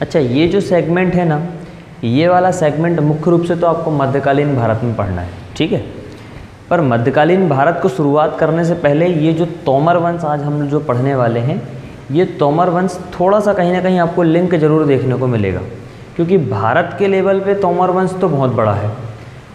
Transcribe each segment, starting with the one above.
अच्छा, ये जो सेगमेंट है ना, ये वाला सेगमेंट मुख्य रूप से तो आपको मध्यकालीन भारत में पढ़ना है, ठीक है। पर मध्यकालीन भारत को शुरुआत करने से पहले ये जो तोमर वंश आज हम जो पढ़ने वाले हैं, ये तोमर वंश थोड़ा सा कहीं ना कहीं आपको लिंक जरूर देखने को मिलेगा, क्योंकि भारत के लेवल पे तोमर वंश तो बहुत बड़ा है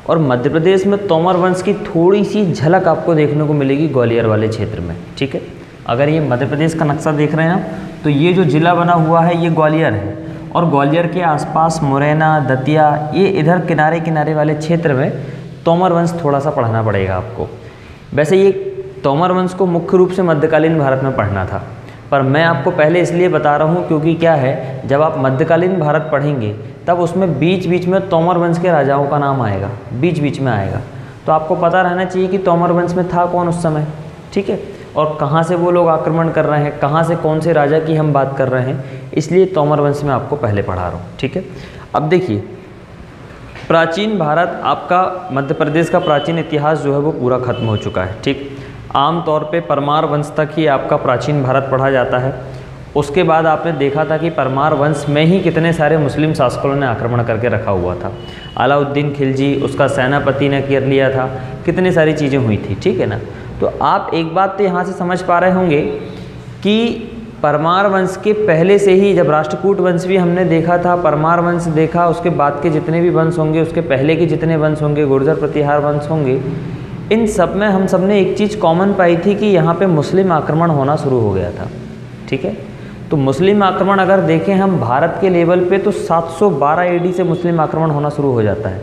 और मध्य प्रदेश में तोमर वंश की थोड़ी सी झलक आपको देखने को मिलेगी ग्वालियर वाले क्षेत्र में, ठीक है। अगर ये मध्य प्रदेश का नक्शा देख रहे हैं आप, तो ये जो ज़िला बना हुआ है ये ग्वालियर है, और ग्वालियर के आसपास मुरैना, दतिया, ये इधर किनारे किनारे वाले क्षेत्र में तोमर वंश थोड़ा सा पढ़ना पड़ेगा आपको। वैसे ये तोमर वंश को मुख्य रूप से मध्यकालीन भारत में पढ़ना था, पर मैं आपको पहले इसलिए बता रहा हूँ क्योंकि क्या है, जब आप मध्यकालीन भारत पढ़ेंगे तब उसमें बीच बीच में तोमर वंश के राजाओं का नाम आएगा, बीच बीच में आएगा, तो आपको पता रहना चाहिए कि तोमर वंश में था कौन उस समय, ठीक है, और कहाँ से वो लोग आक्रमण कर रहे हैं, कहाँ से कौन से राजा की हम बात कर रहे हैं, इसलिए तोमर वंश में आपको पहले पढ़ा रहा हूँ, ठीक है। अब देखिए, प्राचीन भारत आपका, मध्य प्रदेश का प्राचीन इतिहास जो है वो पूरा खत्म हो चुका है, ठीक। आमतौर पे परमार वंश तक ही आपका प्राचीन भारत पढ़ा जाता है। उसके बाद आपने देखा था कि परमार वंश में ही कितने सारे मुस्लिम शासकों ने आक्रमण करके रखा हुआ था। अलाउद्दीन खिलजी, उसका सेनापति ने कर लिया था, कितनी सारी चीज़ें हुई थी, ठीक है ना। तो आप एक बात तो यहाँ से समझ पा रहे होंगे कि परमार वंश के पहले से ही, जब राष्ट्रकूट वंश भी हमने देखा था, परमार वंश देखा, उसके बाद के जितने भी वंश होंगे, उसके पहले के जितने वंश होंगे, गुर्जर प्रतिहार वंश होंगे, इन सब में हम सब ने एक चीज़ कॉमन पाई थी कि यहाँ पे मुस्लिम आक्रमण होना शुरू हो गया था, ठीक है। तो मुस्लिम आक्रमण अगर देखें हम भारत के लेवल पे, तो 712 AD से मुस्लिम आक्रमण होना शुरू हो जाता है।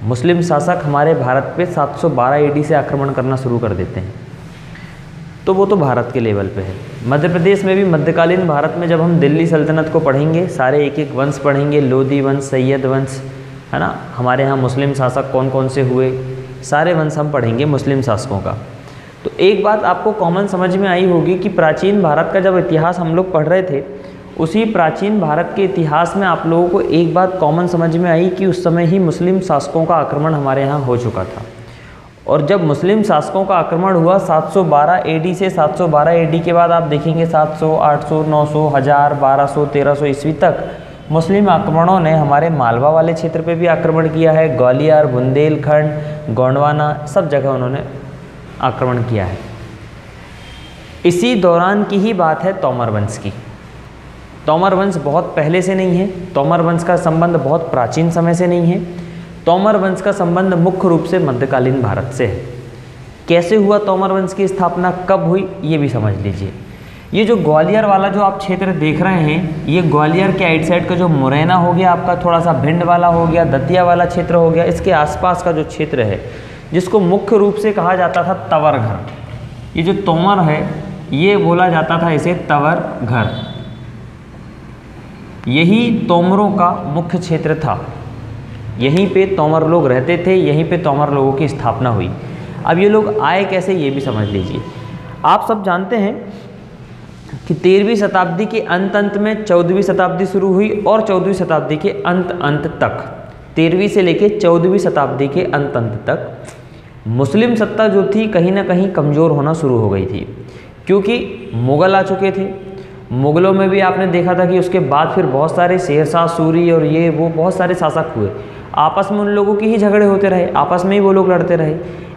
मुस्लिम शासक हमारे भारत पे 712 AD से आक्रमण करना शुरू कर देते हैं, तो वो तो भारत के लेवल पे है। मध्य प्रदेश में भी मध्यकालीन भारत में जब हम दिल्ली सल्तनत को पढ़ेंगे, सारे एक एक वंश पढ़ेंगे, लोधी वंश, सैयद वंश, है ना, हमारे यहाँ मुस्लिम शासक कौन कौन से हुए, सारे वंश हम पढ़ेंगे मुस्लिम शासकों का। तो एक बात आपको कॉमन समझ में आई होगी कि प्राचीन भारत का जब इतिहास हम लोग पढ़ रहे थे, उसी प्राचीन भारत के इतिहास में आप लोगों को एक बात कॉमन समझ में आई कि उस समय ही मुस्लिम शासकों का आक्रमण हमारे यहाँ हो चुका था। और जब मुस्लिम शासकों का आक्रमण हुआ 712 AD से, 712 AD के बाद आप देखेंगे 700, 800, 900, 1000, 1200, 1300 ईस्वी तक मुस्लिम आक्रमणों ने हमारे मालवा वाले क्षेत्र पे भी आक्रमण किया है। ग्वालियर, बुंदेलखंड, गोंडवाना, सब जगह उन्होंने आक्रमण किया है। इसी दौरान की ही बात है तोमर वंश की। तोमर वंश बहुत पहले से नहीं है, तोमर वंश का संबंध बहुत प्राचीन समय से नहीं है। तोमर वंश का संबंध मुख्य रूप से मध्यकालीन भारत से है। कैसे हुआ तोमर वंश की स्थापना, कब हुई, ये भी समझ लीजिए। ये जो ग्वालियर वाला जो आप क्षेत्र देख रहे हैं, ये ग्वालियर के आइट साइड का जो मुरैना हो गया आपका, थोड़ा सा भिंड वाला हो गया, दतिया वाला क्षेत्र हो गया, इसके आसपास का जो क्षेत्र है, जिसको मुख्य रूप से कहा जाता था तवर घर। ये जो तोमर है, ये बोला जाता था इसे तवर घर। यही तोमरों का मुख्य क्षेत्र था, यहीं पे तोमर लोग रहते थे, यहीं पे तोमर लोगों की स्थापना हुई। अब ये लोग आए कैसे, ये भी समझ लीजिए। आप सब जानते हैं कि 13वीं शताब्दी के अंत में 14वीं शताब्दी शुरू हुई और 14वीं शताब्दी के अंत तक, 13वीं से लेके 14वीं शताब्दी के अंत तक मुस्लिम सत्ता जो थी कहीं ना कहीं कमज़ोर होना शुरू हो गई थी, क्योंकि मुग़ल आ चुके थे। मुग़लों में भी आपने देखा था कि उसके बाद फिर बहुत सारे शेरशाह सूरी और ये वो बहुत सारे शासक हुए। आपस में उन लोगों की ही झगड़े होते रहे, आपस में ही वो लोग लड़ते रहे।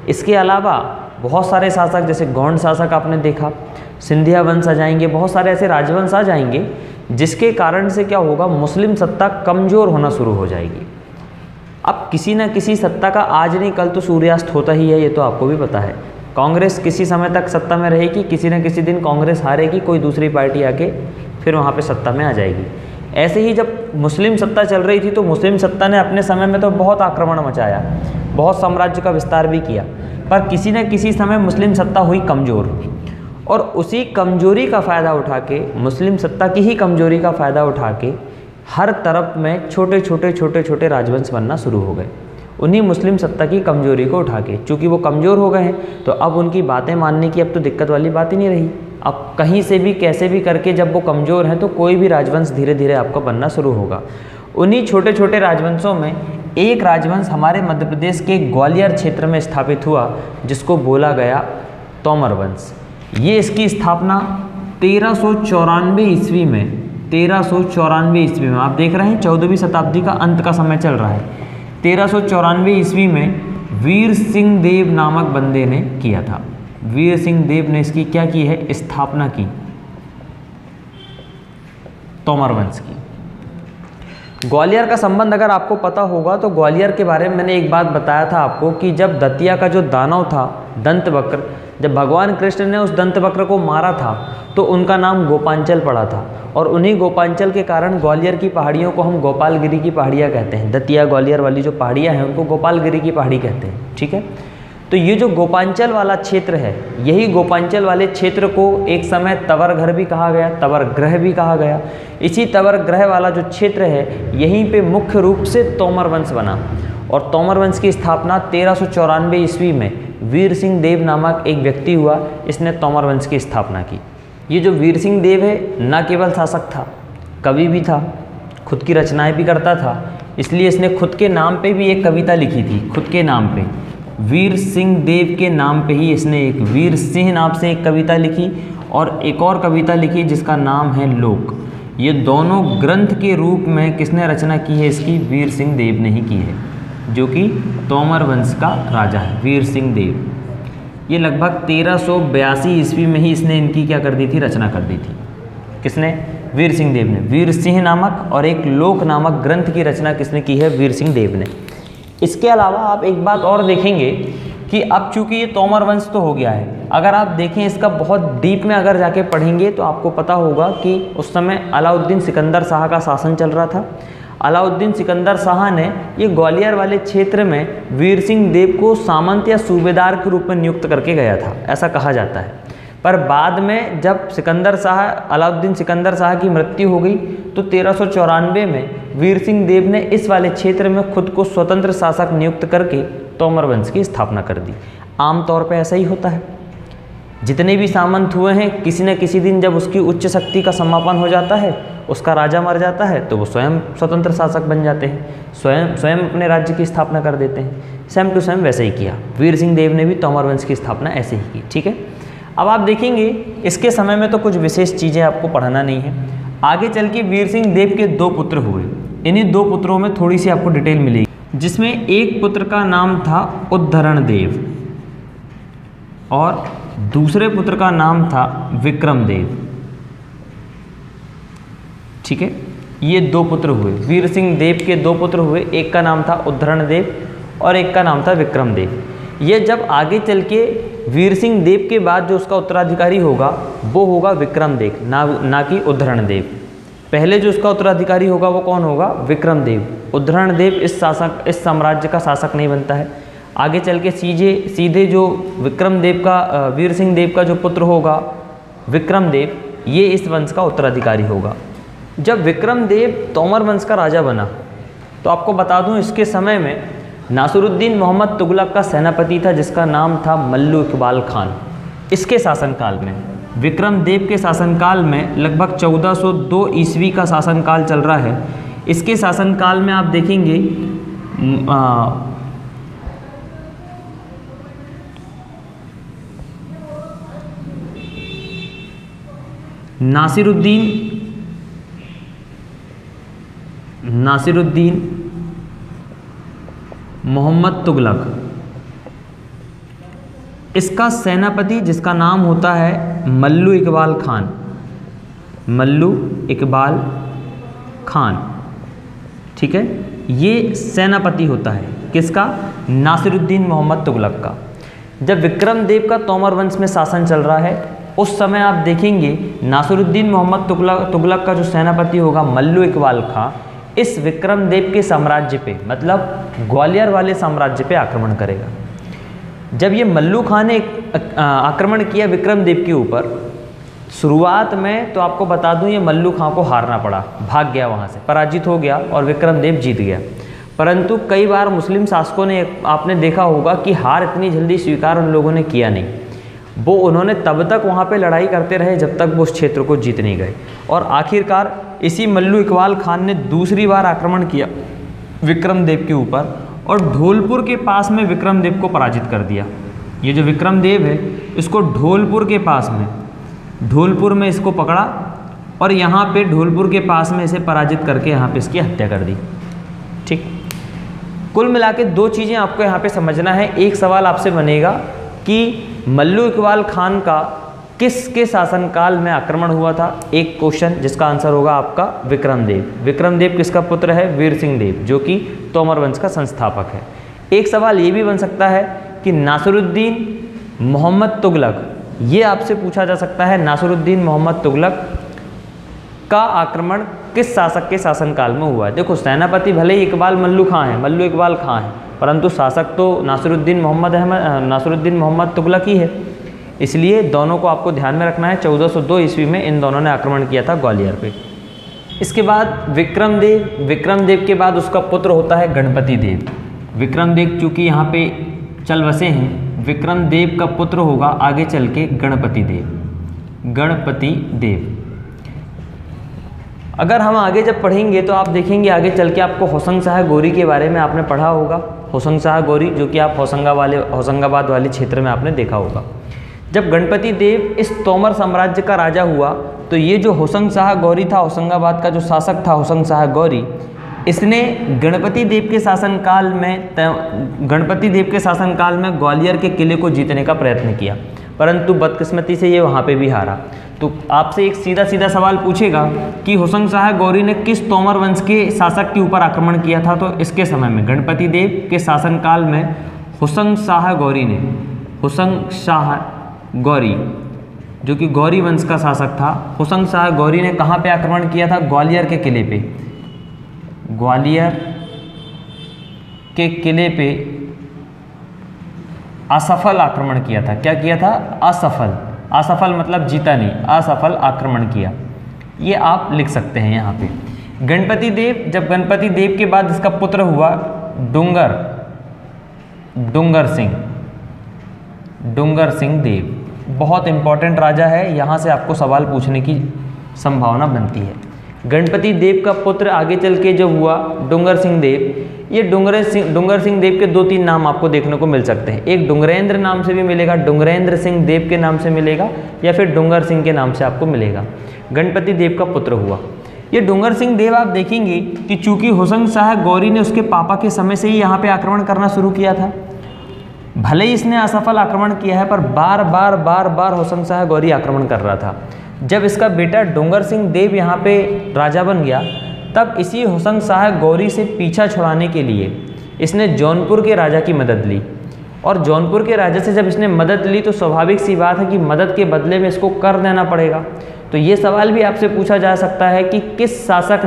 इसके अलावा बहुत सारे शासक, जैसे गौंड शासक आपने देखा, सिंधिया वंश आ जाएंगे, बहुत सारे ऐसे राजवंश आ जाएंगे, जिसके कारण से क्या होगा, मुस्लिम सत्ता कमज़ोर होना शुरू हो जाएगी। अब किसी न किसी सत्ता का आज नहीं कल तो सूर्यास्त होता ही है, ये तो आपको भी पता है। कांग्रेस किसी समय तक सत्ता में रहेगी, किसी न किसी दिन कांग्रेस हारेगी, कोई दूसरी पार्टी आके फिर वहाँ पे सत्ता में आ जाएगी। ऐसे ही जब मुस्लिम सत्ता चल रही थी, तो मुस्लिम सत्ता ने अपने समय में तो बहुत आक्रमण मचाया, बहुत साम्राज्य का विस्तार भी किया, पर किसी न किसी समय मुस्लिम सत्ता हुई कमज़ोर, और उसी कमज़ोरी का फ़ायदा उठा के, मुस्लिम सत्ता की ही कमज़ोरी का फ़ायदा उठा के हर तरफ में छोटे छोटे राजवंश बनना शुरू हो गए। उन्हीं मुस्लिम सत्ता की कमज़ोरी को उठा के, चूँकि वो कमज़ोर हो गए हैं, तो अब उनकी बातें मानने की अब तो दिक्कत वाली बात ही नहीं रही। अब कहीं से भी कैसे भी करके जब वो कमज़ोर हैं, तो कोई भी राजवंश धीरे धीरे आपका बनना शुरू होगा। उन्हीं छोटे छोटे राजवंशों में एक राजवंश हमारे मध्य प्रदेश के ग्वालियर क्षेत्र में स्थापित हुआ, जिसको बोला गया तोमर वंश। ये इसकी स्थापना 1394 ईस्वी में 1394 ईस्वी में, आप देख रहे हैं 14वीं शताब्दी का अंत का समय चल रहा है। 1394 ईस्वी में वीर सिंह देव नामक बंदे ने किया था। वीर सिंह देव ने इसकी क्या की है, स्थापना की, तोमर वंश की। ग्वालियर का संबंध अगर आपको पता होगा तो ग्वालियर के बारे में मैंने एक बात बताया था आपको कि जब दतिया का जो दानव था दंतवक्र, जब भगवान कृष्ण ने उस दंतवक्र को मारा था तो उनका नाम गोपांचल पड़ा था, और उन्हीं गोपांचल के कारण ग्वालियर की पहाड़ियों को हम गोपालगिरी की पहाड़ियाँ कहते हैं। दतिया ग्वालियर वाली जो पहाड़ियाँ हैं उनको गोपालगिरी की पहाड़ी कहते हैं, ठीक है। तो ये जो गोपांचल वाला क्षेत्र है, यही गोपांचल वाले क्षेत्र को एक समय तवर घर भी कहा गया, तवर ग्रह भी कहा गया। इसी तवर ग्रह वाला जो क्षेत्र है यहीं पे मुख्य रूप से तोमर वंश बना, और तोमर वंश की स्थापना 1394 ईस्वी में वीर सिंह देव नामक एक व्यक्ति हुआ, इसने तोमर वंश की स्थापना की। ये जो वीर सिंह देव है न केवल शासक था, कवि भी था, खुद की रचनाएं भी करता था, इसलिए इसने खुद के नाम पे भी एक कविता लिखी थी। खुद के नाम पे, वीर सिंह देव के नाम पे ही इसने एक वीर सिंह नाम से एक कविता लिखी, और एक और कविता लिखी जिसका नाम है लोक। ये दोनों ग्रंथ के रूप में किसने रचना की है इसकी, वीर सिंह देव ने ही की है, जो कि तोमर वंश का राजा है वीर सिंह देव। ये लगभग 1382 ईस्वी में ही इसने इनकी क्या कर दी थी, रचना कर दी थी। किसने, वीर सिंह देव ने। वीर सिंह नामक और एक लोक नामक ग्रंथ की रचना किसने की है, वीर सिंह देव ने। इसके अलावा आप एक बात और देखेंगे कि अब चूंकि ये तोमर वंश तो हो गया है, अगर आप देखें इसका बहुत डीप में अगर जाके पढ़ेंगे तो आपको पता होगा कि उस समय अलाउद्दीन सिकंदर शाह का शासन चल रहा था। अलाउद्दीन सिकंदर शाह ने ये ग्वालियर वाले क्षेत्र में वीर सिंह देव को सामंत या सूबेदार के रूप में नियुक्त करके गया था, ऐसा कहा जाता है। पर बाद में जब अलाउद्दीन सिकंदर शाह की मृत्यु हो गई तो 1394 में वीर सिंह देव ने इस वाले क्षेत्र में खुद को स्वतंत्र शासक नियुक्त करके तोमर वंश की स्थापना कर दी। आमतौर पर ऐसा ही होता है, जितने भी सामंत हुए हैं किसी न किसी दिन जब उसकी उच्च शक्ति का समापन हो जाता है, उसका राजा मर जाता है, तो वो स्वयं स्वतंत्र शासक बन जाते हैं, स्वयं अपने राज्य की स्थापना कर देते हैं। सेम टू सेम वैसे ही किया वीर सिंह देव ने भी तोमर वंश की स्थापना ऐसे ही की, ठीक है। अब आप देखेंगे इसके समय में तो कुछ विशेष चीज़ें आपको पढ़ना नहीं है। आगे चल के वीर सिंह देव के 2 पुत्र हुए, इन्हीं 2 पुत्रों में थोड़ी सी आपको डिटेल मिलेगी, जिसमें एक पुत्र का नाम था उद्धरण देव और दूसरे पुत्र का नाम था विक्रम देव, ठीक है। ये 2 पुत्र हुए, वीर सिंह देव के 2 पुत्र हुए, एक का नाम था उद्धरण देव और एक का नाम था विक्रम देव। ये जब आगे चल के वीर सिंह देव के बाद जो उसका उत्तराधिकारी होगा वो होगा विक्रम देव, ना कि उद्धरण देव। पहले जो उसका उत्तराधिकारी होगा वो कौन होगा, विक्रम देव। उद्धरण देव इस साम्राज्य का शासक नहीं बनता है। आगे चल के सीधे जो विक्रम देव का वीर सिंह देव का जो पुत्र होगा विक्रम देव, ये इस वंश का उत्तराधिकारी होगा। जब विक्रम देव तोमर वंश का राजा बना तो आपको बता दूं इसके समय में नासिरुद्दीन मोहम्मद तुगलक का सेनापति था जिसका नाम था मल्लू इकबाल खान। इसके शासनकाल में, विक्रम देव के शासनकाल में लगभग 1402 ईस्वी का शासनकाल चल रहा है। इसके शासनकाल में आप देखेंगे नासिरुद्दीन मोहम्मद तुगलक, इसका सेनापति जिसका नाम होता है मल्लू इकबाल खान, मल्लू इकबाल खान, ठीक है। ये सेनापति होता है किसका, नासिरुद्दीन मोहम्मद तुगलक का। जब विक्रम देव का तोमर वंश में शासन चल रहा है उस समय आप देखेंगे नासिरुद्दीन मोहम्मद तुगलक का जो सेनापति होगा मल्लू इकबाल खां, इस विक्रम देव के साम्राज्य पे, मतलब ग्वालियर वाले साम्राज्य पे आक्रमण करेगा। जब ये मल्लू खां ने आक्रमण किया विक्रम देव के ऊपर, शुरुआत में तो आपको बता दूं ये मल्लू खां को हारना पड़ा, भाग गया, वहाँ से पराजित हो गया और विक्रम देव जीत गया। परंतु कई बार मुस्लिम शासकों ने, आपने देखा होगा कि हार इतनी जल्दी स्वीकार उन लोगों ने किया नहीं, वो उन्होंने तब तक वहाँ पे लड़ाई करते रहे जब तक वो उस क्षेत्र को जीत नहीं गए। और आखिरकार इसी मल्लू इकबाल खान ने दूसरी बार आक्रमण किया विक्रम देव के ऊपर और धौलपुर के पास में विक्रम देव को पराजित कर दिया। ये जो विक्रम देव है इसको धौलपुर के पास में, धौलपुर में इसको पकड़ा और यहाँ पे ढोलपुर के पास में इसे पराजित करके यहाँ पे इसकी हत्या कर दी। ठीक, कुल मिला के दो चीज़ें आपको यहाँ पे समझना है। एक सवाल आपसे बनेगा कि मल्लू इकबाल खान का किसके शासनकाल में आक्रमण हुआ था, एक क्वेश्चन जिसका आंसर होगा आपका विक्रमदेव। विक्रमदेव किसका पुत्र है, वीर सिंह देव, जो कि तोमर वंश का संस्थापक है। एक सवाल ये भी बन सकता है कि नासिरुद्दीन मोहम्मद तुगलक, ये आपसे पूछा जा सकता है, नासिरुद्दीन मोहम्मद तुगलक का आक्रमण किस शासक के शासनकाल में हुआ है। देखो, सेनापति भले ही इकबाल मल्लू खां है, मल्लू इकबाल खां है, परंतु शासक तो नासिरुद्दीन मोहम्मद तुगलक ही है। इसलिए दोनों को आपको ध्यान में रखना है। 1402 ईस्वी में इन दोनों ने आक्रमण किया था ग्वालियर पे। इसके बाद विक्रमदेव के बाद उसका पुत्र होता है गणपति देव। विक्रमदेव चूँकि यहाँ पे चल बसे हैं, विक्रमदेव का पुत्र होगा आगे चल के गणपति देव। अगर हम आगे जब पढ़ेंगे तो आप देखेंगे आगे चल के आपको होशंग शाह गौरी के बारे में आपने पढ़ा होगा। होशंग शाह गौरी जो कि आप होशंगाबाद वाले क्षेत्र में आपने देखा होगा। जब गणपति देव इस तोमर साम्राज्य का राजा हुआ तो ये जो होशंग शाह गौरी था, होशंगाबाद का जो शासक था होशंग शाह गौरी, इसने गणपति देव के शासनकाल में ग्वालियर के किले को जीतने का प्रयत्न किया, परंतु बदकिस्मती से ये वहाँ पे भी हारा। तो आपसे एक सीधा सवाल पूछेगा कि होशंग शाह गौरी ने किस तोमर वंश के शासक के ऊपर आक्रमण किया था, तो इसके समय में गणपति देव के शासनकाल में होशंग शाह गौरी जो कि गौरी वंश का शासक था, होशंग शाह गौरी ने कहाँ पे आक्रमण किया था, ग्वालियर के किले पे। ग्वालियर के किले पे असफल आक्रमण किया था। क्या किया था, असफल मतलब जीता नहीं, असफल आक्रमण किया। ये आप लिख सकते हैं यहाँ पे। गणपति देव, जब गणपति देव के बाद इसका पुत्र हुआ डुंगर सिंह देव, बहुत इंपॉर्टेंट राजा है, यहाँ से आपको सवाल पूछने की संभावना बनती है। गणपति देव का पुत्र आगे चल के जो हुआ डुंगर सिंह देव, ये डुंगर सिंह देव के 2-3 नाम आपको देखने को मिल सकते हैं। एक डुंगरेंद्र नाम से भी मिलेगा, डुंगरेंद्र सिंह देव के नाम से मिलेगा, या फिर डुंगर सिंह के नाम से आपको मिलेगा। गणपति देव का पुत्र हुआ ये डुंगर सिंह देव। आप देखेंगे कि चूंकि होशंग शाह गौरी ने उसके पापा के समय से ही यहाँ पे आक्रमण करना शुरू किया था, भले ही इसने असफल आक्रमण किया है, पर बार बार होशंग शाह गौरी आक्रमण कर रहा था। जब इसका बेटा डुंगर सिंह देव यहाँ पे राजा बन गया, तब इसी होशंग शाह गौरी से पीछा छुड़ाने के लिए इसने जौनपुर के राजा की मदद ली। और जौनपुर के राजा से जब इसने मदद ली तो स्वाभाविक सी बात है कि मदद के बदले में इसको कर देना पड़ेगा। तो ये सवाल भी आपसे पूछा जा सकता है कि किस शासक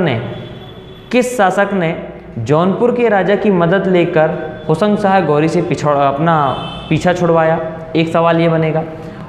ने जौनपुर के राजा की मदद लेकर होशंग शाह गौरी से अपना पीछा छुड़वाया, एक सवाल ये बनेगा।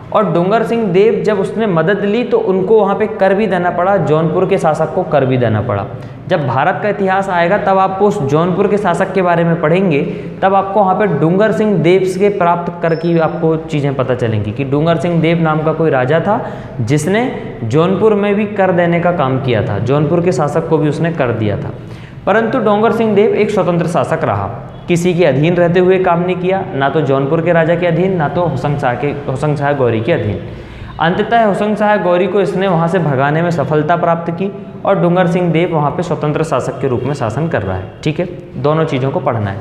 और डुंगर सिंह देव जब उसने मदद ली तो उनको वहाँ पे कर भी देना पड़ा, जौनपुर के शासक को कर भी देना पड़ा। जब भारत का इतिहास आएगा तब आपको उस जौनपुर के शासक के बारे में पढ़ेंगे, तब आपको वहाँ पे डुंगर सिंह देव से प्राप्त कर की आपको चीज़ें पता चलेंगी कि डुंगर सिंह देव नाम का कोई राजा था जिसने जौनपुर में भी कर देने का काम किया था, जौनपुर के शासक को भी उसने कर दिया था। परंतु डुंगर सिंह देव एक स्वतंत्र शासक रहा, किसी के अधीन रहते हुए काम नहीं किया, ना तो जौनपुर के राजा के अधीन, ना तो होशंग शाह गौरी के अधीन। अंततः होशंग शाह गौरी को इसने वहाँ से भगाने में सफलता प्राप्त की और डुंगर सिंह देव वहाँ पे स्वतंत्र शासक के रूप में शासन कर रहा है। ठीक है, दोनों चीज़ों को पढ़ना है।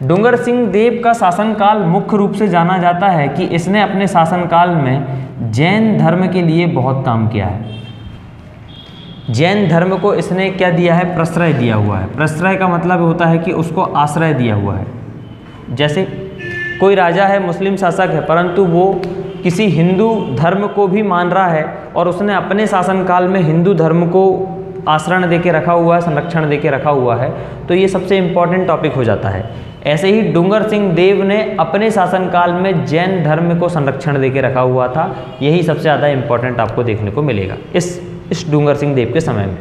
डुंगर सिंह देव का शासनकाल मुख्य रूप से जाना जाता है कि इसने अपने शासनकाल में जैन धर्म के लिए बहुत काम किया है। जैन धर्म को इसने क्या दिया है, प्रश्रय दिया हुआ है। प्रश्रय का मतलब होता है कि उसको आश्रय दिया हुआ है। जैसे कोई राजा है, मुस्लिम शासक है, परंतु वो किसी हिंदू धर्म को भी मान रहा है और उसने अपने शासनकाल में हिंदू धर्म को आश्रय दे के रखा हुआ है, संरक्षण दे के रखा हुआ है, तो ये सबसे इम्पॉर्टेंट टॉपिक हो जाता है। ऐसे ही डुंगर सिंह देव ने अपने शासनकाल में जैन धर्म को संरक्षण दे के रखा हुआ था। यही सबसे ज़्यादा इम्पॉर्टेंट आपको देखने को मिलेगा इस डुंगर सिंह देव के समय में।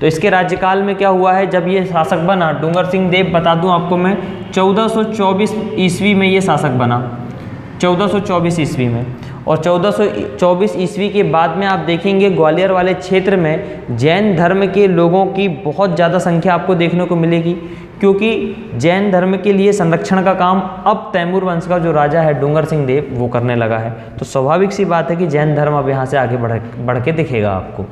तो इसके राज्यकाल में क्या हुआ है, जब ये शासक बना डुंगर सिंह देव, बता दूं आपको मैं, 1424 ईस्वी में ये शासक बना, 1424 ईस्वी में। और 1424 ईस्वी के बाद में आप देखेंगे ग्वालियर वाले क्षेत्र में जैन धर्म के लोगों की बहुत ज़्यादा संख्या आपको देखने को मिलेगी, क्योंकि जैन धर्म के लिए संरक्षण का काम अब तैमूर वंश का जो राजा है डुंगर सिंह देव वो करने लगा है। तो स्वाभाविक सी बात है कि जैन धर्म अब यहाँ से आगे बढ़ के दिखेगा आपको।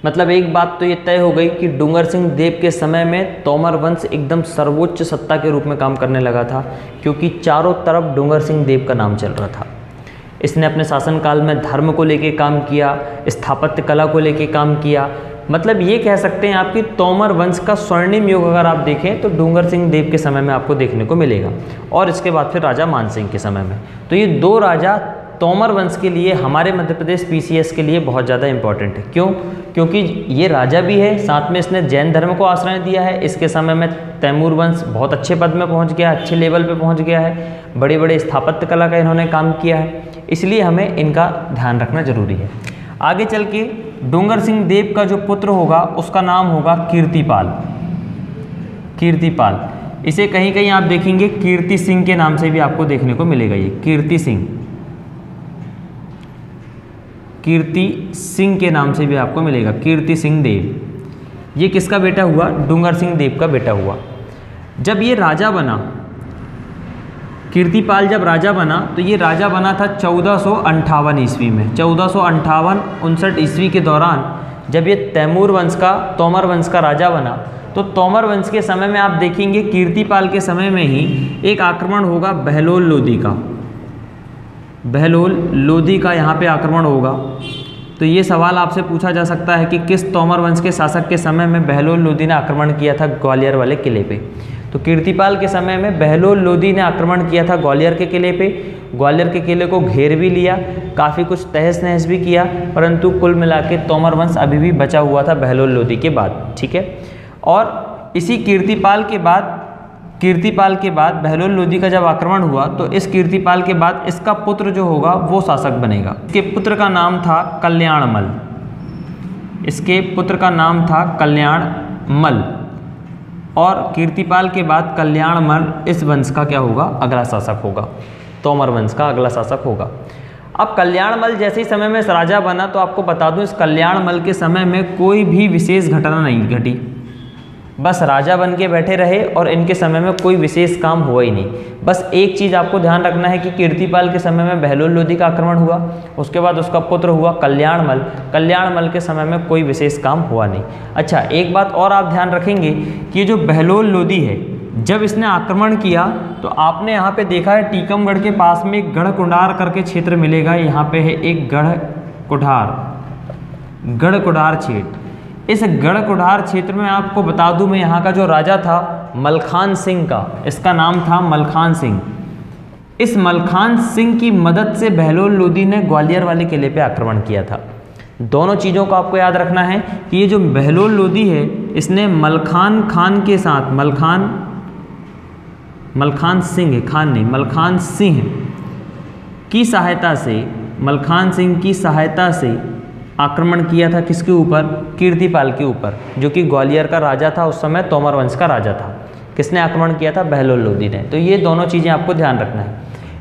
मतलब एक बात तो ये तय हो गई कि डूंगर सिंह देव के समय में तोमर वंश एकदम सर्वोच्च सत्ता के रूप में काम करने लगा था, क्योंकि चारों तरफ डूंगर सिंह देव का नाम चल रहा था। इसने अपने शासनकाल में धर्म को लेके काम किया, स्थापत्य कला को लेके काम किया। मतलब ये कह सकते हैं आपकी तोमर वंश का स्वर्णिम युग अगर आप देखें तो डूंगर सिंह देव के समय में आपको देखने को मिलेगा, और इसके बाद फिर राजा मानसिंह के समय में। तो ये दो राजा तोमर वंश के लिए हमारे मध्य प्रदेश पीसीएस के लिए बहुत ज़्यादा इंपॉर्टेंट है। क्यों? क्योंकि ये राजा भी है, साथ में इसने जैन धर्म को आश्रय दिया है। इसके समय में तैमूर वंश बहुत अच्छे पद में पहुंच गया, अच्छे लेवल पे पहुंच गया है, बड़े बड़े स्थापत्य कला का इन्होंने काम किया है, इसलिए हमें इनका ध्यान रखना जरूरी है। आगे चल के डूंगर सिंह देव का जो पुत्र होगा उसका नाम होगा कीर्तिपाल। कीर्तिपाल, इसे कहीं कहीं आप देखेंगे कीर्ति सिंह के नाम से भी आपको देखने को मिलेगा। ये कीर्ति सिंह, कीर्ति सिंह के नाम से भी आपको मिलेगा, कीर्ति सिंह देव। ये किसका बेटा हुआ? डूंगर सिंह देव का बेटा हुआ। जब ये राजा बना, कीर्तिपाल जब राजा बना तो ये राजा बना था 1458 ईस्वी में। 1458-59 ईस्वी के दौरान जब ये तैमूर वंश का, तोमर वंश का राजा बना, तो तोमर वंश के समय में आप देखेंगे कीर्तिपाल के समय में ही एक आक्रमण होगा बहलोल लोदी का। बहलोल लोदी का यहाँ पे आक्रमण होगा। तो ये सवाल आपसे पूछा जा सकता है कि किस तोमर वंश के शासक के समय में बहलोल लोदी ने आक्रमण किया था ग्वालियर वाले किले पे? तो कीर्तिपाल के समय में बहलोल लोदी ने आक्रमण किया था ग्वालियर के किले पे। ग्वालियर के किले को घेर भी लिया, काफ़ी कुछ तहस नहस भी किया, परंतु कुल मिला के तोमर वंश अभी भी बचा हुआ था बहलोल लोदी के बाद। ठीक है, और इसी कीर्तिपाल के बाद बहलोल लोदी का जब आक्रमण हुआ तो इस कीर्तिपाल के बाद इसका पुत्र जो होगा वो शासक बनेगा। इसके पुत्र का नाम था कल्याणमल। इसके पुत्र का नाम था कल्याणमल, और कीर्तिपाल के बाद कल्याणमल इस वंश का क्या होगा? अगला शासक होगा, तोमर वंश का अगला शासक होगा। अब कल्याणमल जैसे ही समय में राजा बना तो आपको बता दूं, इस कल्याणमल के समय में कोई भी विशेष घटना नहीं घटी, बस राजा बन के बैठे रहे और इनके समय में कोई विशेष काम हुआ ही नहीं। बस एक चीज़ आपको ध्यान रखना है कि कीर्तिपाल के समय में बहलोल लोदी का आक्रमण हुआ, उसके बाद उसका पुत्र हुआ कल्याणमल। कल्याणमल के समय में कोई विशेष काम हुआ नहीं। अच्छा, एक बात और आप ध्यान रखेंगे कि ये जो बहलोल लोदी है, जब इसने आक्रमण किया तो आपने यहाँ पे देखा है टीकमगढ़ के पास में एक गढ़ कुंडार करके क्षेत्र मिलेगा। यहाँ पे है एक गढ़ कुठार क्षेत्र। इस गढ़ कुठार क्षेत्र में आपको बता दूं मैं, यहाँ का जो राजा था मलखान सिंह का, इसका नाम था मलखान सिंह। इस मलखान सिंह की मदद से बहलोल लोदी ने ग्वालियर वाले किले पे आक्रमण किया था। दोनों चीज़ों को आपको याद रखना है कि ये जो बहलोल लोदी है, इसने मलखान खान के साथ, मलखान सिंह, खान नहीं, मलखान सिंह की सहायता से आक्रमण किया था। किसके ऊपर? कीर्तिपाल के ऊपर, जो कि ग्वालियर का राजा था उस समय, तोमर वंश का राजा था। किसने आक्रमण किया था? बहलोल लोदी ने। तो ये दोनों चीज़ें आपको ध्यान रखना है।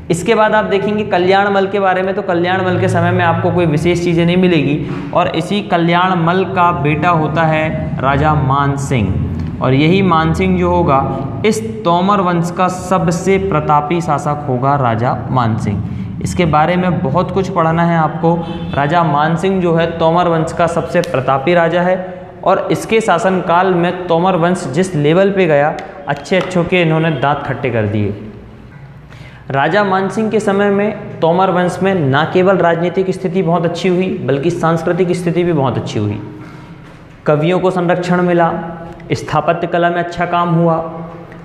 इसके बाद आप देखेंगे कल्याणमल के बारे में, तो कल्याणमल के समय में आपको कोई विशेष चीज़ें नहीं मिलेगी, और इसी कल्याणमल का बेटा होता है राजा मानसिंह, और यही मानसिंह जो होगा इस तोमर वंश का सबसे प्रतापी शासक होगा राजा मानसिंह। इसके बारे में बहुत कुछ पढ़ना है आपको। राजा मानसिंह जो है तोमर वंश का सबसे प्रतापी राजा है, और इसके शासनकाल में तोमर वंश जिस लेवल पे गया, अच्छे के इन्होंने दांत खट्टे कर दिए। राजा मानसिंह के समय में तोमर वंश में न केवल राजनीतिक स्थिति बहुत अच्छी हुई, बल्कि सांस्कृतिक स्थिति भी बहुत अच्छी हुई। कवियों को संरक्षण मिला, स्थापत्य कला में अच्छा काम हुआ,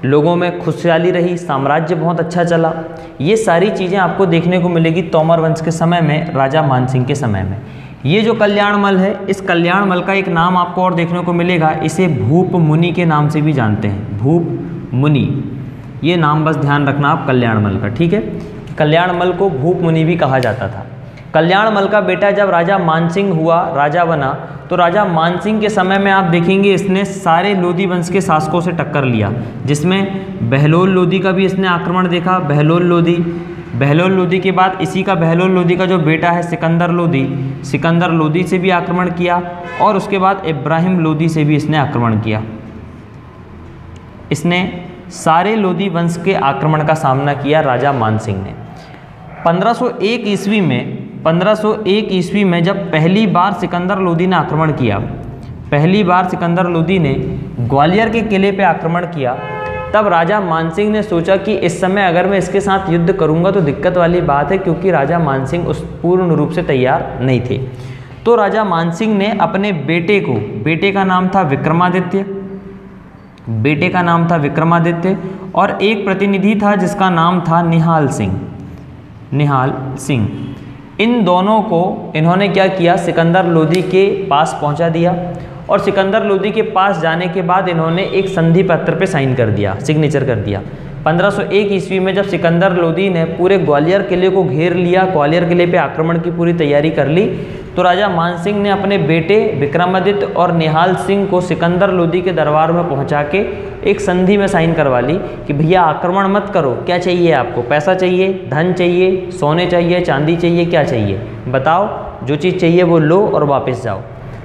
लोगों में खुशहाली रही, साम्राज्य बहुत अच्छा चला। ये सारी चीज़ें आपको देखने को मिलेगी तोमर वंश के समय में, राजा मानसिंह के समय में। ये जो कल्याणमल है, इस कल्याणमल का एक नाम आपको और देखने को मिलेगा, इसे भूप मुनि के नाम से भी जानते हैं, भूप मुनि। ये नाम बस ध्यान रखना आप कल्याणमल का, ठीक है। कल्याणमल को भूप मुनि भी कहा जाता था। कल्याणमल का बेटा जब राजा मानसिंह हुआ, राजा बना, तो राजा मानसिंह के समय में आप देखेंगे इसने सारे लोदी वंश के शासकों से टक्कर लिया, जिसमें बहलोल लोदी का भी इसने आक्रमण देखा। बहलोल लोदी के बाद इसी का बहलोल लोदी का जो बेटा है सिकंदर लोदी से भी आक्रमण किया, और उसके बाद इब्राहिम लोदी से भी इसने आक्रमण किया। इसने सारे लोदी वंश के आक्रमण का सामना किया राजा मानसिंह ने। 1501 ईस्वी में जब पहली बार सिकंदर लोदी ने आक्रमण किया, पहली बार सिकंदर लोदी ने ग्वालियर के किले पे आक्रमण किया, तब राजा मानसिंह ने सोचा कि इस समय अगर मैं इसके साथ युद्ध करूंगा तो दिक्कत वाली बात है, क्योंकि राजा मानसिंह उस पूर्ण रूप से तैयार नहीं थे। तो राजा मानसिंह ने अपने बेटे का नाम था विक्रमादित्य, और एक प्रतिनिधि था जिसका नाम था निहाल सिंह। इन दोनों को इन्होंने क्या किया, सिकंदर लोदी के पास पहुंचा दिया, और सिकंदर लोदी के पास जाने के बाद इन्होंने एक संधि पत्र पे साइन कर दिया, सिग्नेचर कर दिया। 1501 ईस्वी में जब सिकंदर लोदी ने पूरे ग्वालियर किले को घेर लिया, ग्वालियर किले पे आक्रमण की पूरी तैयारी कर ली, तो राजा मानसिंह ने अपने बेटे विक्रमादित्य और निहाल सिंह को सिकंदर लोदी के दरबार में पहुंचा के एक संधि में साइन करवा ली कि भैया आक्रमण मत करो, क्या चाहिए आपको, पैसा चाहिए, धन चाहिए, सोने चाहिए, चांदी चाहिए, क्या चाहिए बताओ, जो चीज़ चाहिए वो लो और वापस जाओ।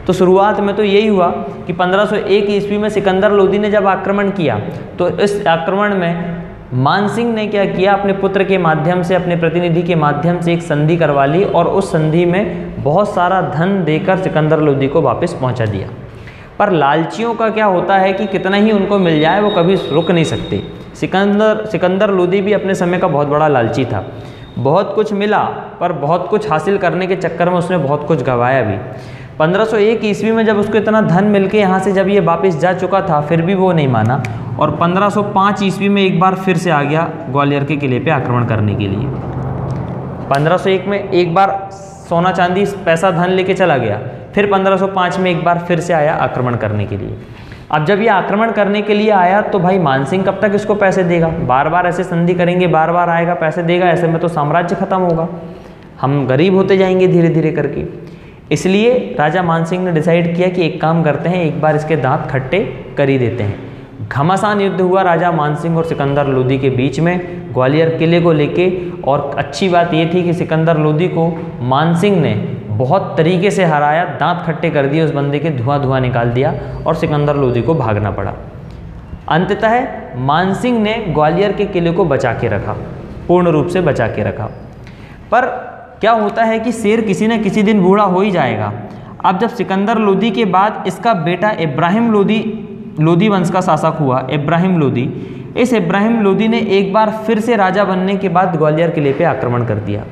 तो शुरुआत में तो यही हुआ कि 1501 ईस्वी में सिकंदर लोदी ने जब आक्रमण किया, तो इस आक्रमण में मानसिंह ने क्या किया, अपने पुत्र के माध्यम से, अपने प्रतिनिधि के माध्यम से एक संधि करवा ली, और उस संधि में बहुत सारा धन देकर सिकंदर लोदी को वापस पहुंचा दिया। पर लालचियों का क्या होता है कि कितना ही उनको मिल जाए वो कभी रुक नहीं सकते। सिकंदर लोदी भी अपने समय का बहुत बड़ा लालची था। बहुत कुछ मिला, पर बहुत कुछ हासिल करने के चक्कर में उसने बहुत कुछ गंवाया भी। 1501 ईस्वी में जब उसको इतना धन मिलके यहाँ से जब ये वापस जा चुका था, फिर भी वो नहीं माना, और 1505 ईस्वी में एक बार फिर से आ गया ग्वालियर के किले पे आक्रमण करने के लिए। 1501 में एक बार सोना चांदी पैसा धन लेके चला गया, फिर 1505 में एक बार फिर से आया आक्रमण करने के लिए। अब जब ये आक्रमण करने के लिए आया तो भाई मानसिंह कब तक इसको पैसे देगा, बार बार ऐसे संधि करेंगे, बार बार आएगा पैसे देगा, ऐसे में तो साम्राज्य खत्म होगा, हम गरीब होते जाएंगे धीरे धीरे करके। इसलिए राजा मानसिंह ने डिसाइड किया कि एक काम करते हैं, एक बार इसके दांत खट्टे कर ही देते हैं। घमासान युद्ध हुआ राजा मानसिंह और सिकंदर लोदी के बीच में ग्वालियर किले को लेके, और अच्छी बात ये थी कि सिकंदर लोदी को मानसिंह ने बहुत तरीके से हराया, दांत खट्टे कर दिए उस बंदे के, धुआं निकाल दिया, और सिकंदर लोदी को भागना पड़ा। अंततः मानसिंह ने ग्वालियर के किले को बचा के रखा, पूर्ण रूप से बचा के रखा। पर क्या होता है कि शेर किसी न किसी दिन बूढ़ा हो ही जाएगा। अब जब सिकंदर लोदी के बाद इसका बेटा इब्राहिम लोदी वंश का शासक हुआ, इब्राहिम लोदी, इस इब्राहिम लोदी ने एक बार फिर से राजा बनने के बाद ग्वालियर किले पे आक्रमण कर दिया।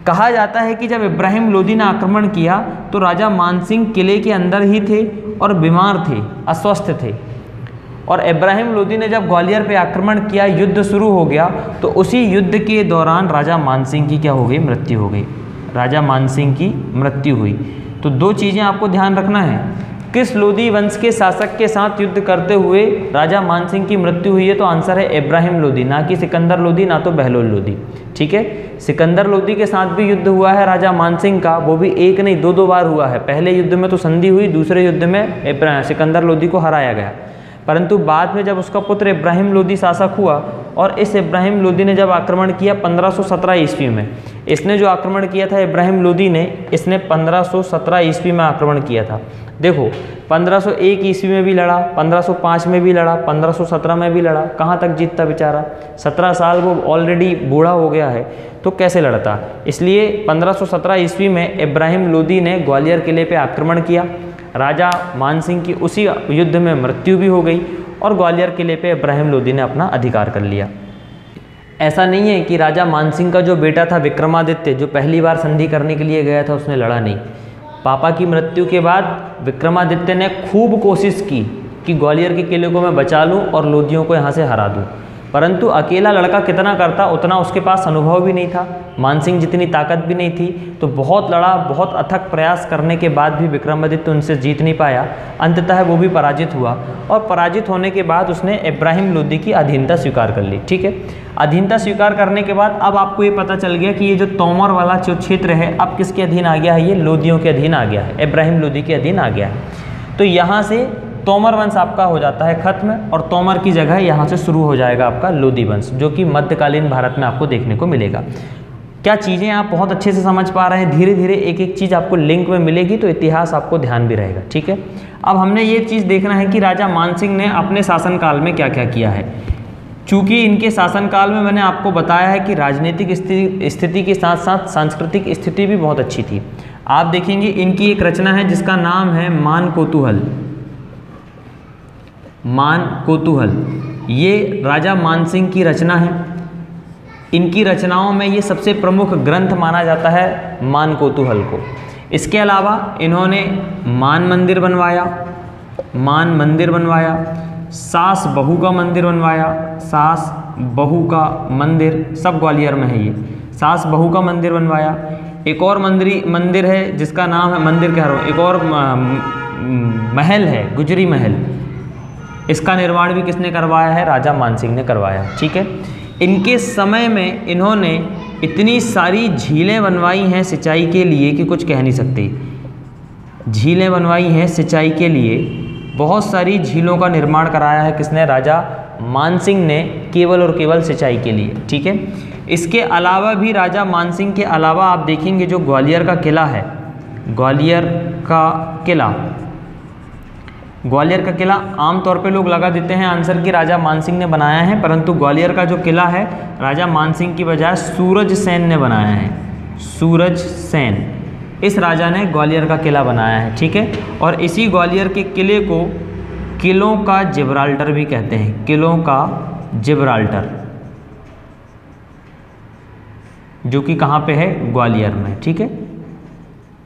कहा जाता है कि जब इब्राहिम लोदी ने आक्रमण किया तो राजा मानसिंह किले के अंदर ही थे और बीमार थे, अस्वस्थ थे, और इब्राहिम लोदी ने जब ग्वालियर पे आक्रमण किया, युद्ध शुरू हो गया, तो उसी युद्ध के दौरान राजा मानसिंह की क्या हो गई, मृत्यु हो गई। राजा मानसिंह की मृत्यु हुई। तो दो चीज़ें आपको ध्यान रखना है, किस लोदी वंश के शासक के साथ युद्ध करते हुए राजा मानसिंह की मृत्यु हुई है, तो आंसर है इब्राहिम लोदी, ना कि सिकंदर लोदी, ना तो बहलोल लोदी। ठीक है, सिकंदर लोदी के साथ भी युद्ध हुआ है राजा मानसिंह का, वो भी एक नहीं दो बार हुआ है। पहले युद्ध में तो संधि हुई, दूसरे युद्ध में सिकंदर लोदी को हराया गया, परंतु बाद में जब उसका पुत्र इब्राहिम लोदी शासक हुआ, और इस इब्राहिम लोदी ने जब आक्रमण किया 1517 ईस्वी में, इसने जो आक्रमण किया था इब्राहिम लोदी ने, इसने 1517 ईस्वी में आक्रमण किया था। देखो 1501 ईस्वी में भी लड़ा, 1505 में भी लड़ा, 1517 में भी लड़ा, कहाँ तक जीतता बेचारा, 17 साल वो ऑलरेडी बूढ़ा हो गया है, तो कैसे लड़ता। इसलिए 1517 ईस्वी में इब्राहिम लोदी ने ग्वालियर किले पे आक्रमण किया, राजा मानसिंह की उसी युद्ध में मृत्यु भी हो गई, और ग्वालियर किले पे इब्राहिम लोदी ने अपना अधिकार कर लिया। ऐसा नहीं है कि राजा मानसिंह का जो बेटा था विक्रमादित्य, जो पहली बार संधि करने के लिए गया था, उसने लड़ा नहीं। पापा की मृत्यु के बाद विक्रमादित्य ने खूब कोशिश की कि ग्वालियर के किले को मैं बचा लूं और लोदियों को यहाँ से हरा दूं, परंतु अकेला लड़का कितना करता, उतना उसके पास अनुभव भी नहीं था, मानसिंह जितनी ताकत भी नहीं थी। तो बहुत लड़ा, बहुत अथक प्रयास करने के बाद भी विक्रमादित्य उनसे जीत नहीं पाया। अंततः वो भी पराजित हुआ, और पराजित होने के बाद उसने इब्राहिम लोदी की अधीनता स्वीकार कर ली। ठीक है, अधीनता स्वीकार करने के बाद अब आपको ये पता चल गया कि ये जो तोमर वाला जो क्षेत्र है अब किसके अधीन आ गया है, ये लोदियों के अधीन आ गया है, इब्राहिम लोदी के अधीन आ गया है। तो यहाँ से तोमर वंश आपका हो जाता है खत्म, और तोमर की जगह यहाँ से शुरू हो जाएगा आपका लोदी वंश, जो कि मध्यकालीन भारत में आपको देखने को मिलेगा। क्या चीज़ें आप बहुत अच्छे से समझ पा रहे हैं, धीरे धीरे एक एक चीज़ आपको लिंक में मिलेगी, तो इतिहास आपको ध्यान भी रहेगा। ठीक है, अब हमने ये चीज़ देखना है कि राजा मानसिंह ने अपने शासनकाल में क्या क्या किया है। चूँकि इनके शासनकाल में मैंने आपको बताया है कि राजनीतिक स्थिति के साथ साथ सांस्कृतिक स्थिति भी बहुत अच्छी थी। आप देखेंगे इनकी एक रचना है जिसका नाम है मान कोतूहल। मान कोतूहल ये राजा मानसिंह की रचना है। इनकी रचनाओं में ये सबसे प्रमुख ग्रंथ माना जाता है मान कोतूहल को। इसके अलावा इन्होंने मान मंदिर बनवाया, मान मंदिर बनवाया, सास बहू का मंदिर बनवाया, सास बहू का मंदिर, सब ग्वालियर में है ये, सास बहू का मंदिर बनवाया। एक और मंदिर है जिसका नाम है, मंदिर कह रहा हूँ, एक और महल है गुजरी महल, इसका निर्माण भी किसने करवाया है? राजा मानसिंह ने करवाया। ठीक है, इनके समय में इन्होंने इतनी सारी झीलें बनवाई हैं सिंचाई के लिए कि कुछ कह नहीं सकते। झीलें बनवाई हैं सिंचाई के लिए, बहुत सारी झीलों का निर्माण कराया है किसने? राजा मानसिंह ने, केवल और केवल सिंचाई के लिए। ठीक है, इसके अलावा भी राजा मानसिंह के अलावा आप देखेंगे जो ग्वालियर का किला है, ग्वालियर का किला, ग्वालियर का किला आमतौर पे लोग लगा देते हैं आंसर कि राजा मानसिंह ने बनाया है, परंतु ग्वालियर का जो किला है राजा मानसिंह की बजाय सूरज सेन ने बनाया है। सूरज सेन, इस राजा ने ग्वालियर का किला बनाया है। ठीक है, और इसी ग्वालियर के किले को किलों का जिब्राल्टर भी कहते हैं, किलों का जिब्राल्टर, जो कि कहाँ पे है? ग्वालियर में। ठीक है,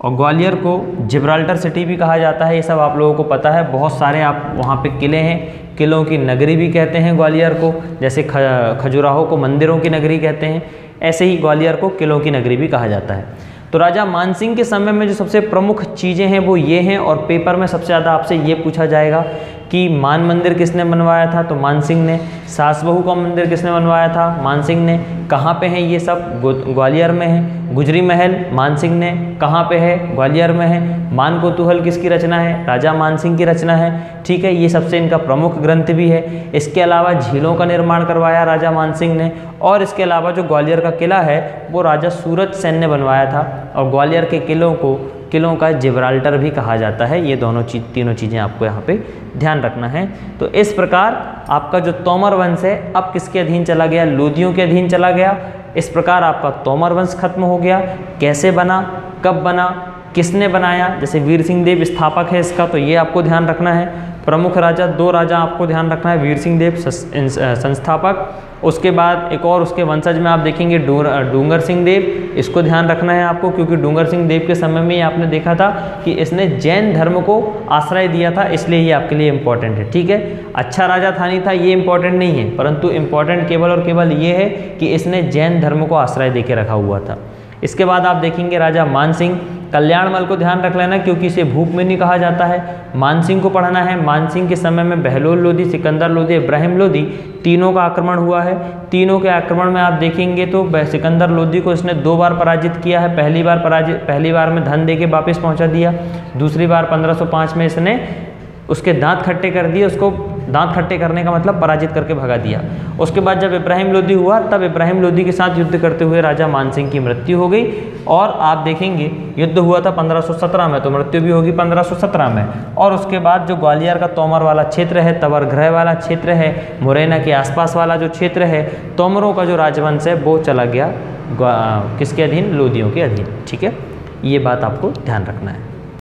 और ग्वालियर को जिब्राल्टर सिटी भी कहा जाता है, ये सब आप लोगों को पता है। बहुत सारे आप वहाँ पे किले हैं, किलों की नगरी भी कहते हैं ग्वालियर को, जैसे खजुराहो को मंदिरों की नगरी कहते हैं, ऐसे ही ग्वालियर को किलों की नगरी भी कहा जाता है। तो राजा मानसिंह के समय में जो सबसे प्रमुख चीज़ें हैं वो ये हैं, और पेपर में सबसे ज़्यादा आपसे ये पूछा जाएगा कि मान मंदिर किसने बनवाया था? तो मानसिंह ने। सास बहू का मंदिर किसने बनवाया था? मानसिंह ने। कहाँ पे हैं ये सब? ग्वालियर में है। गुजरी महल मानसिंह ने, कहाँ पे है? ग्वालियर में है। मान कोतूहल किसकी रचना है? राजा मानसिंह की रचना है। ठीक है, ये सबसे इनका प्रमुख ग्रंथ भी है। इसके अलावा झीलों का निर्माण करवाया राजा मानसिंह ने, और इसके अलावा जो ग्वालियर का किला है वो राजा सूरज सेन ने बनवाया था, और ग्वालियर के किलों का जिब्राल्टर भी कहा जाता है। ये तीनों चीज़ें आपको यहाँ पे ध्यान रखना है। तो इस प्रकार आपका जो तोमर वंश है अब किसके अधीन चला गया? लोदियों के अधीन चला गया। इस प्रकार आपका तोमर वंश खत्म हो गया। कैसे बना, कब बना, किसने बनाया? जैसे वीर सिंह देव स्थापक है इसका, तो ये आपको ध्यान रखना है। प्रमुख राजा, 2 राजा आपको ध्यान रखना है, वीर सिंह देव संस्थापक, उसके बाद एक और उसके वंशज में आप देखेंगे डूंगर सिंह देव, इसको ध्यान रखना है आपको, क्योंकि डूंगर सिंह देव के समय में ही आपने देखा था कि इसने जैन धर्म को आश्रय दिया था, इसलिए ये आपके लिए इम्पोर्टेंट है। ठीक है, अच्छा राजा था नहीं था ये इम्पोर्टेंट नहीं है, परंतु इम्पोर्टेंट केवल और केवल ये है कि इसने जैन धर्म को आश्रय दे के रखा हुआ था। इसके बाद आप देखेंगे राजा मानसिंह। कल्याणमल को ध्यान रख लेना क्योंकि इसे भूपमिनी कहा जाता है। मानसिंह को पढ़ना है। मानसिंह के समय में बहलोल लोदी, सिकंदर लोदी, इब्राहिम लोदी, तीनों का आक्रमण हुआ है। तीनों के आक्रमण में आप देखेंगे तो सिकंदर लोदी को इसने 2 बार पराजित किया है। पहली बार में धन दे के वापस पहुंचा दिया, दूसरी बार 1505 में इसने उसके दांत खट्टे कर दिए, उसको दांत खट्टे करने का मतलब पराजित करके भगा दिया। उसके बाद जब इब्राहिम लोदी हुआ तब इब्राहिम लोदी के साथ युद्ध करते हुए राजा मानसिंह की मृत्यु हो गई, और आप देखेंगे युद्ध हुआ था 1517 में, तो मृत्यु भी होगी 1517 में। और उसके बाद जो ग्वालियर का तोमर वाला क्षेत्र है, तवरग्रह वाला क्षेत्र है, मुरैना के आसपास वाला जो क्षेत्र है, तोमरों का जो राजवंश है वो चला गया किसके अधीन? लोदियों के अधीन। ठीक है, ये बात आपको ध्यान रखना है।